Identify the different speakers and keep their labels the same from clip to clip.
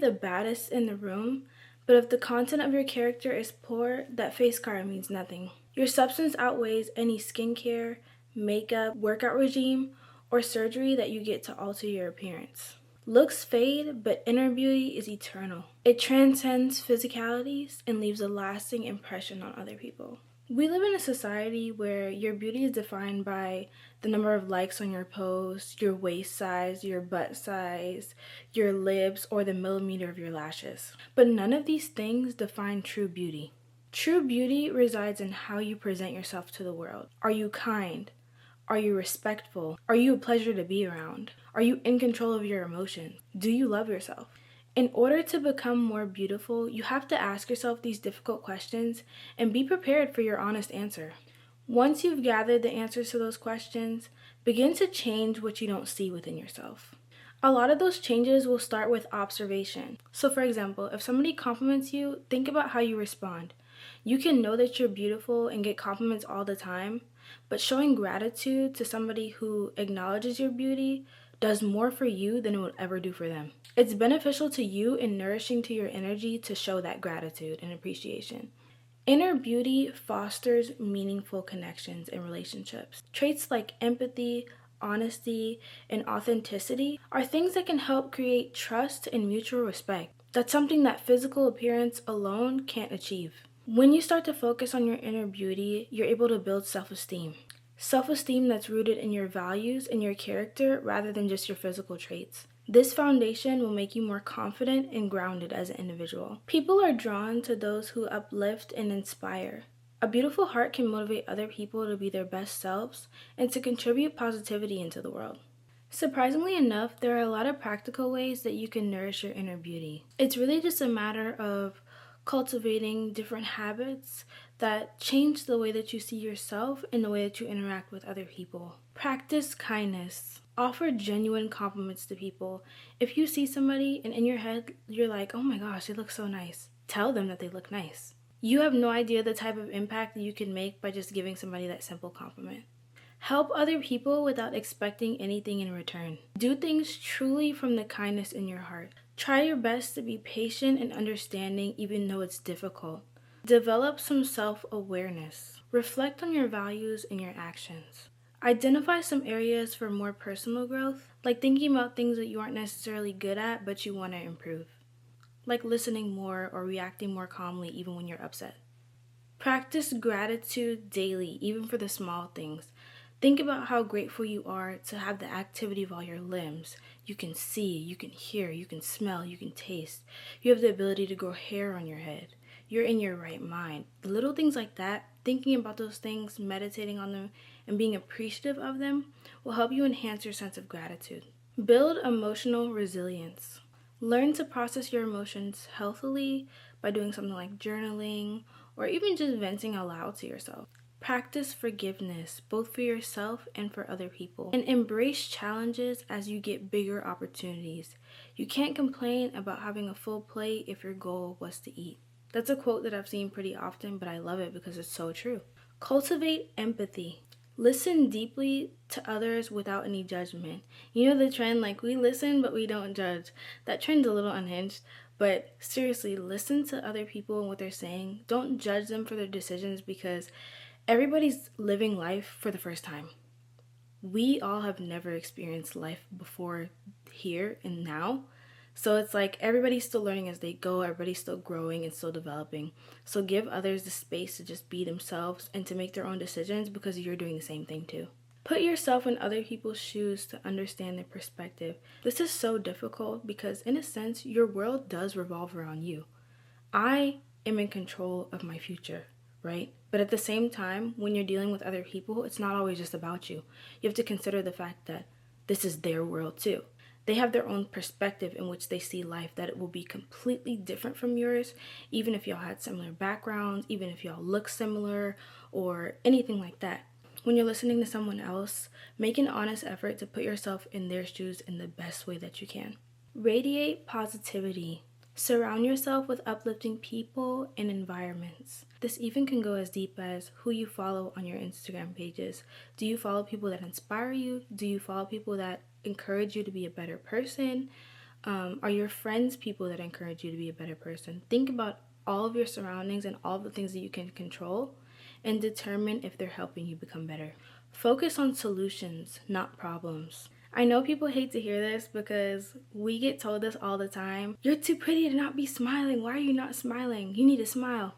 Speaker 1: the baddest in the room, but if the content of your character is poor, that face card means nothing. Your substance outweighs any skincare, makeup, workout regime, or surgery that you get to alter your appearance. Looks fade, but inner beauty is eternal. It transcends physicalities and leaves a lasting impression on other people. We live in a society where your beauty is defined by the number of likes on your post, your waist size, your butt size, your lips, or the millimeter of your lashes. But none of these things define true beauty. True beauty resides in how you present yourself to the world. Are you kind? Are you respectful? Are you a pleasure to be around? Are you in control of your emotions? Do you love yourself? In order to become more beautiful, you have to ask yourself these difficult questions and be prepared for your honest answer. Once you've gathered the answers to those questions, begin to change what you don't see within yourself. A lot of those changes will start with observation. So for example, if somebody compliments you, think about how you respond. You can know that you're beautiful and get compliments all the time, but showing gratitude to somebody who acknowledges your beauty does more for you than it would ever do for them. It's beneficial to you and nourishing to your energy to show that gratitude and appreciation. Inner beauty fosters meaningful connections and relationships. Traits like empathy, honesty, and authenticity are things that can help create trust and mutual respect. That's something that physical appearance alone can't achieve. When you start to focus on your inner beauty, you're able to build self-esteem. Self-esteem that's rooted in your values and your character rather than just your physical traits. This foundation will make you more confident and grounded as an individual. People are drawn to those who uplift and inspire. A beautiful heart can motivate other people to be their best selves and to contribute positivity into the world. Surprisingly enough, there are a lot of practical ways that you can nourish your inner beauty. It's really just a matter of cultivating different habits that change the way that you see yourself and the way that you interact with other people. Practice kindness. Offer genuine compliments to people. If you see somebody and in your head you're like, oh my gosh, they look so nice, tell them that they look nice. You have no idea the type of impact that you can make by just giving somebody that simple compliment. Help other people without expecting anything in return. Do things truly from the kindness in your heart. Try your best to be patient and understanding even though it's difficult. Develop some self-awareness. Reflect on your values and your actions. Identify some areas for more personal growth, like thinking about things that you aren't necessarily good at but you want to improve. Like listening more or reacting more calmly even when you're upset. Practice gratitude daily, even for the small things. Think about how grateful you are to have the activity of all your limbs. You can see, you can hear, you can smell, you can taste. You have the ability to grow hair on your head. You're in your right mind. The little things like that, thinking about those things, meditating on them, and being appreciative of them will help you enhance your sense of gratitude. Build emotional resilience. Learn to process your emotions healthily by doing something like journaling or even just venting aloud to yourself. Practice forgiveness, both for yourself and for other people. And embrace challenges as you get bigger opportunities. You can't complain about having a full plate if your goal was to eat. That's a quote that I've seen pretty often, but I love it because it's so true. Cultivate empathy. Listen deeply to others without any judgment. You know the trend, like we listen but we don't judge. That trend's a little unhinged, but seriously, listen to other people and what they're saying. Don't judge them for their decisions because everybody's living life for the first time. We all have never experienced life before here and now. So it's like everybody's still learning as they go, everybody's still growing and still developing. So give others the space to just be themselves and to make their own decisions because you're doing the same thing too. Put yourself in other people's shoes to understand their perspective. This is so difficult because in a sense, your world does revolve around you. I am in control of my future, right? But at the same time, when you're dealing with other people, it's not always just about you. You have to consider the fact that this is their world too. They have their own perspective in which they see life, that it will be completely different from yours, even if y'all had similar backgrounds, even if y'all look similar or anything like that. When you're listening to someone else, make an honest effort to put yourself in their shoes in the best way that you can. Radiate positivity. Surround yourself with uplifting people and environments. This even can go as deep as who you follow on your Instagram pages. Do you follow people that inspire you? Do you follow people that encourage you to be a better person? Are your friends people that encourage you to be a better person? Think about all of your surroundings and all the things that you can control and determine if they're helping you become better. Focus on solutions, not problems. I know people hate to hear this because we get told this all the time. You're too pretty to not be smiling. Why are you not smiling? You need to smile.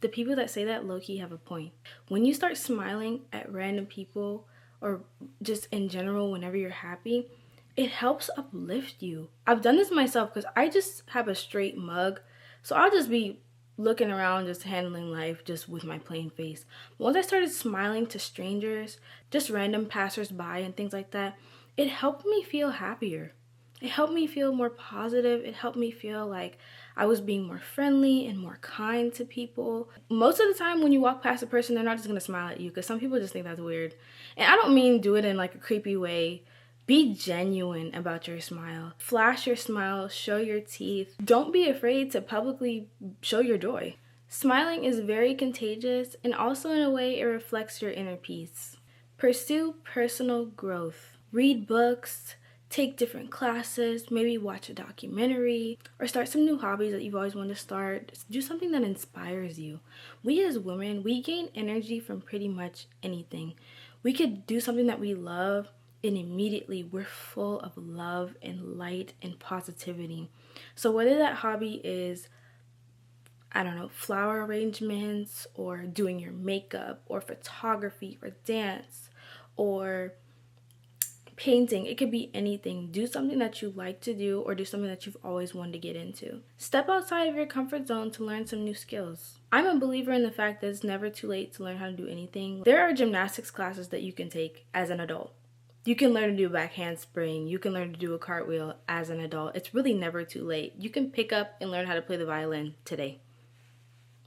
Speaker 1: The people that say that low-key have a point. When you start smiling at random people or just in general whenever you're happy, it helps uplift you. I've done this myself because I just have a straight mug. So I'll just be looking around, just handling life just with my plain face. Once I started smiling to strangers, just random passersby and things like that, it helped me feel happier. It helped me feel more positive. It helped me feel like I was being more friendly and more kind to people. Most of the time when you walk past a person, they're not just going to smile at you because some people just think that's weird. And I don't mean do it in like a creepy way. Be genuine about your smile. Flash your smile, show your teeth. Don't be afraid to publicly show your joy. Smiling is very contagious, and also in a way it reflects your inner peace. Pursue personal growth. Read books, take different classes, maybe watch a documentary, or start some new hobbies that you've always wanted to start. Do something that inspires you. We as women, we gain energy from pretty much anything. We could do something that we love, and immediately we're full of love and light and positivity. So whether that hobby is, I don't know, flower arrangements or doing your makeup or photography or dance or painting, it could be anything. Do something that you like to do or do something that you've always wanted to get into. Step outside of your comfort zone to learn some new skills. I'm a believer in the fact that it's never too late to learn how to do anything. There are gymnastics classes that you can take as an adult. You can learn to do a back handspring. You can learn to do a cartwheel as an adult. It's really never too late. You can pick up and learn how to play the violin today.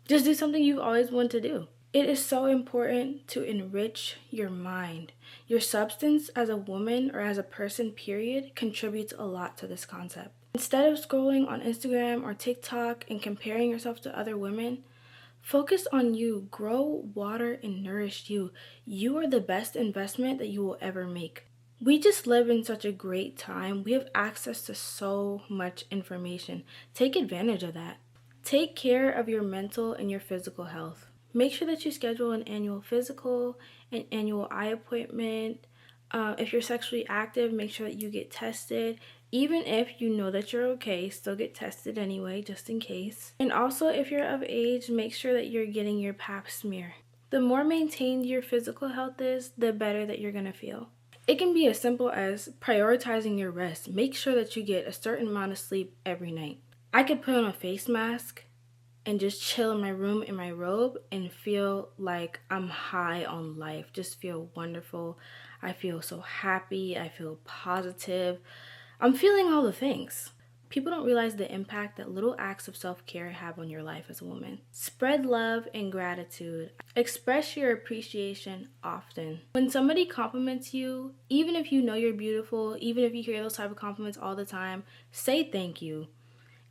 Speaker 1: Just do something you've always wanted to do. It is so important to enrich your mind. Your substance as a woman or as a person, period, contributes a lot to this concept. Instead of scrolling on Instagram or TikTok and comparing yourself to other women, focus on you. Grow, water, and nourish you. You are the best investment that you will ever make. We just live in such a great time. We have access to so much information. Take advantage of that. Take care of your mental and your physical health. Make sure that you schedule an annual physical, an annual eye appointment. If you're sexually active, make sure that you get tested. Even if you know that you're okay, still get tested anyway, just in case. And also, if you're of age, make sure that you're getting your pap smear. The more maintained your physical health is, the better that you're gonna feel. It can be as simple as prioritizing your rest. Make sure that you get a certain amount of sleep every night. I could put on a face mask and just chill in my room in my robe and feel like I'm high on life. Just feel wonderful. I feel so happy. I feel positive. I'm feeling all the things. People don't realize the impact that little acts of self-care have on your life as a woman. Spread love and gratitude. Express your appreciation often. When somebody compliments you, even if you know you're beautiful, even if you hear those type of compliments all the time, say thank you.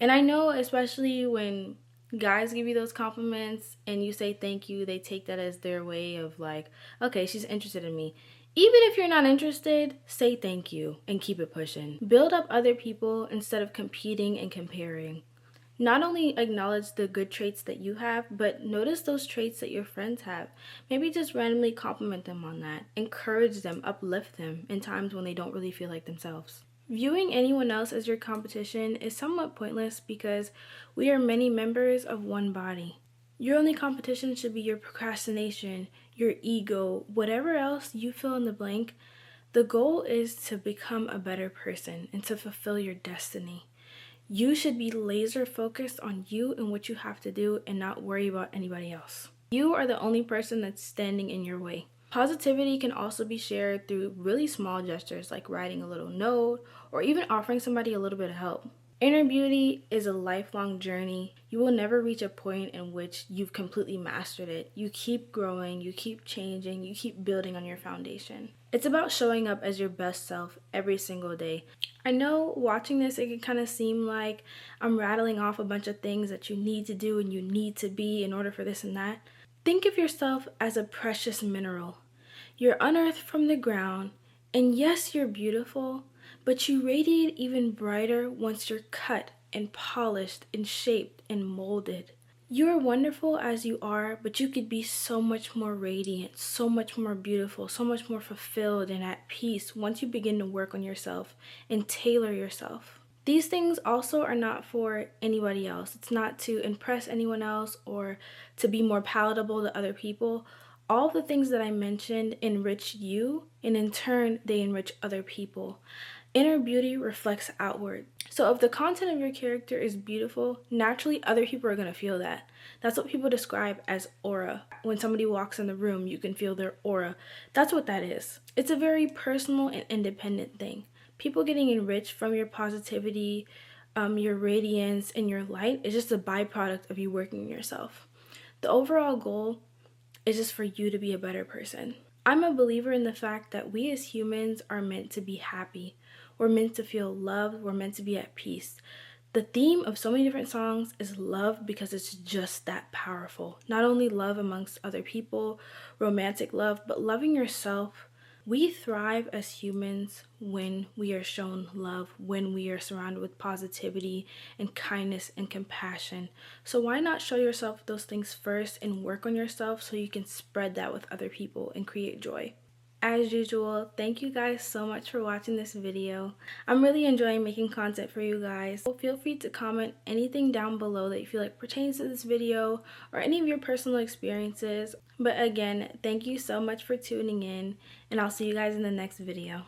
Speaker 1: And I know especially when guys give you those compliments and you say thank you, they take that as their way of like, okay, she's interested in me. Even if you're not interested, say thank you and keep it pushing. Build up other people instead of competing and comparing. Not only acknowledge the good traits that you have, but notice those traits that your friends have. Maybe just randomly compliment them on that. Encourage them, uplift them in times when they don't really feel like themselves. Viewing anyone else as your competition is somewhat pointless because we are many members of one body. Your only competition should be your procrastination, your ego, whatever else you fill in the blank. The goal is to become a better person and to fulfill your destiny. You should be laser focused on you and what you have to do and not worry about anybody else. You are the only person that's standing in your way. Positivity can also be shared through really small gestures like writing a little note or even offering somebody a little bit of help. Inner beauty is a lifelong journey. You will never reach a point in which you've completely mastered it. You keep growing, you keep changing, you keep building on your foundation. It's about showing up as your best self every single day. I know watching this, it can kind of seem like I'm rattling off a bunch of things that you need to do and you need to be in order for this and that. Think of yourself as a precious mineral. You're unearthed from the ground, and yes, you're beautiful, but you radiate even brighter once you're cut and polished and shaped and molded. You are wonderful as you are, but you could be so much more radiant, so much more beautiful, so much more fulfilled and at peace once you begin to work on yourself and tailor yourself. These things also are not for anybody else. It's not to impress anyone else or to be more palatable to other people. All the things that I mentioned enrich you, and in turn, they enrich other people. Inner beauty reflects outward. So if the content of your character is beautiful, naturally other people are going to feel that. That's what people describe as aura. When somebody walks in the room, you can feel their aura. That's what that is. It's a very personal and independent thing. People getting enriched from your positivity, your radiance, and your light is just a byproduct of you working on yourself. The overall goal is just for you to be a better person. I'm a believer in the fact that we as humans are meant to be happy. We're meant to feel loved. We're meant to be at peace. The theme of so many different songs is love because it's just that powerful. Not only love amongst other people, romantic love, but loving yourself. We thrive as humans when we are shown love, when we are surrounded with positivity and kindness and compassion. So why not show yourself those things first and work on yourself so you can spread that with other people and create joy? As usual, thank you guys so much for watching this video. I'm really enjoying making content for you guys. So feel free to comment anything down below that you feel like pertains to this video or any of your personal experiences. But again, thank you so much for tuning in, and I'll see you guys in the next video.